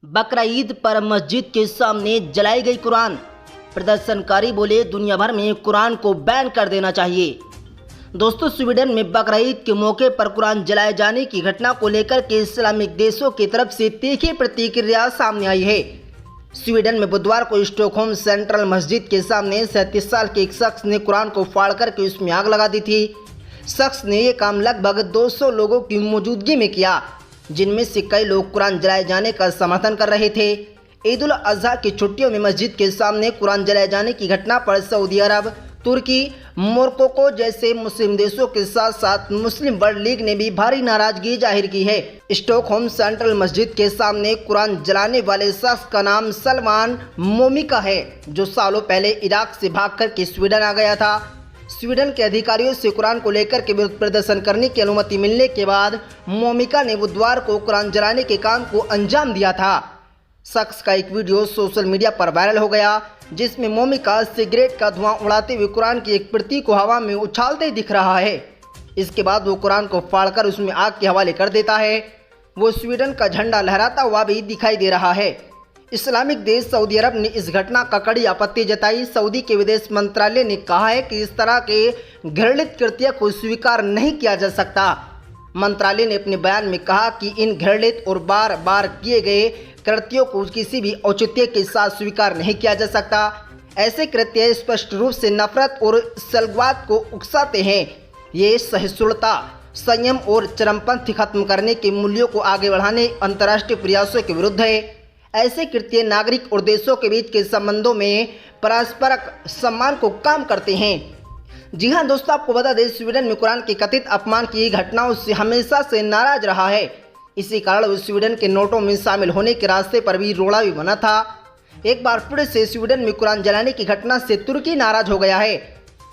बकरा ईद पर मस्जिद के सामने जलाई गई कुरान। प्रदर्शनकारी बोले दुनिया भर में कुरान को बैन कर देना चाहिए। दोस्तों, स्वीडन में बकरा ईद के मौके पर कुरान जलाए जाने की घटना को लेकर के इस्लामिक देशों की तरफ से तीखी प्रतिक्रिया सामने आई है। स्वीडन में बुधवार को स्टॉकहोम सेंट्रल मस्जिद के सामने 37 साल के एक शख्स ने कुरान को फाड़ करके उसमें आग लगा दी थी। शख्स ने ये काम लगभग 200 लोगों की मौजूदगी में किया, जिनमें से कई लोग कुरान जलाए जाने का समर्थन कर रहे थे। ईद उल अजहा की छुट्टियों में मस्जिद के सामने कुरान जलाए जाने की घटना पर सऊदी अरब, तुर्की, मोरक्को जैसे मुस्लिम देशों के साथ साथ मुस्लिम वर्ल्ड लीग ने भी भारी नाराजगी जाहिर की है। स्टॉकहोम सेंट्रल मस्जिद के सामने कुरान जलाने वाले शख्स का नाम सलमान मोमिका है, जो सालों पहले इराक से भागकर के स्वीडन आ गया था। स्वीडन के अधिकारियों से कुरान को लेकर के विरोध प्रदर्शन करने की अनुमति मिलने के बाद मोमिका ने बुधवार को कुरान जलाने के काम को अंजाम दिया था। शख्स का एक वीडियो सोशल मीडिया पर वायरल हो गया, जिसमें मोमिका सिगरेट का धुआं उड़ाते हुए कुरान की एक प्रति को हवा में उछालते दिख रहा है। इसके बाद वो कुरान को फाड़कर उसमें आग के हवाले कर देता है। वो स्वीडन का झंडा लहराता हुआ भी दिखाई दे रहा है। इस्लामिक देश सऊदी अरब ने इस घटना का कड़ी आपत्ति जताई। सऊदी के विदेश मंत्रालय ने कहा है कि इस तरह के घृणित कृत्य को स्वीकार नहीं किया जा सकता। मंत्रालय ने अपने बयान में कहा कि इन घृणित और बार बार किए गए कृत्यों को किसी भी औचित्य के साथ स्वीकार नहीं किया जा सकता। ऐसे कृत्य स्पष्ट रूप से नफरत और सलगवाद को उकसाते हैं। ये सहिष्णुता, संयम और चरमपंथी खत्म करने के मूल्यों को आगे बढ़ाने अंतर्राष्ट्रीय प्रयासों के विरुद्ध है। ऐसे कृत्य नागरिक और देशों के बीच के संबंधों में पारस्परिक सम्मान को कम करते हैं। जी हां दोस्तों, आपको बता दें, स्वीडन में कुरान के कथित अपमान की घटनाओं से हमेशा से नाराज रहा है। इसी कारण वो स्वीडन के नोटों में शामिल होने के रास्ते पर भी रोड़ा भी बना था। एक बार फिर से स्वीडन में कुरान जलाने की घटना से तुर्की नाराज हो गया है।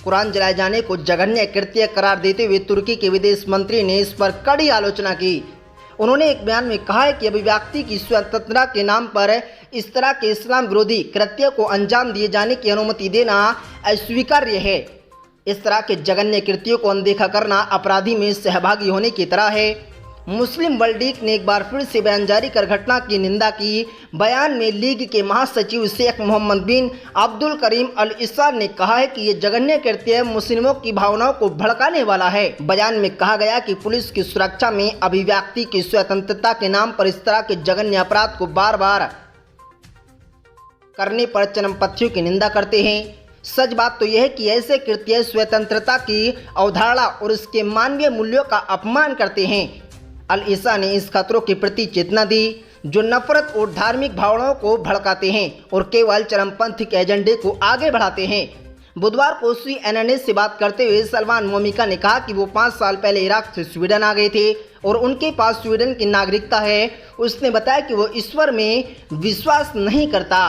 कुरान जलाए जाने को जघन्य कृत्य करार देते हुए तुर्की के विदेश मंत्री ने इस पर कड़ी आलोचना की। उन्होंने एक बयान में कहा है कि अभिव्यक्ति की स्वतंत्रता के नाम पर इस तरह के इस्लाम विरोधी कृत्य को अंजाम दिए जाने की अनुमति देना अस्वीकार्य है। इस तरह के जघन्य कृत्यों को अनदेखा करना अपराधी में सहभागी होने की तरह है। मुस्लिम वर्ल्ड लीग ने एक बार फिर से बयान जारी कर घटना की निंदा की। बयान में लीग के महासचिव शेख मोहम्मद बिन अब्दुल करीम अल इसा ने कहा है कि ये जघन्य कृत्य मुस्लिमों की भावनाओं को भड़काने वाला है। बयान में कहा गया कि पुलिस की सुरक्षा में अभिव्यक्ति की स्वतंत्रता के नाम पर इस तरह के जघन्य अपराध को बार बार करने पर चरमपंथियों की निंदा करते हैं। सच बात तो यह है कि ऐसे कृत्य स्वतंत्रता की अवधारणा और उसके मानवीय मूल्यों का अपमान करते हैं। अल ईसा ने इस खतरों के प्रति चेतना दी, जो नफरत और धार्मिक भावनाओं को भड़काते हैं और केवल चरमपंथी एजेंडे को आगे बढ़ाते हैं। बुधवार को CNN से बात करते हुए सलमान मोमिका ने कहा कि वो 5 साल पहले इराक से स्वीडन आ गए थे और उनके पास स्वीडन की नागरिकता है। उसने बताया कि वो ईश्वर में विश्वास नहीं करता।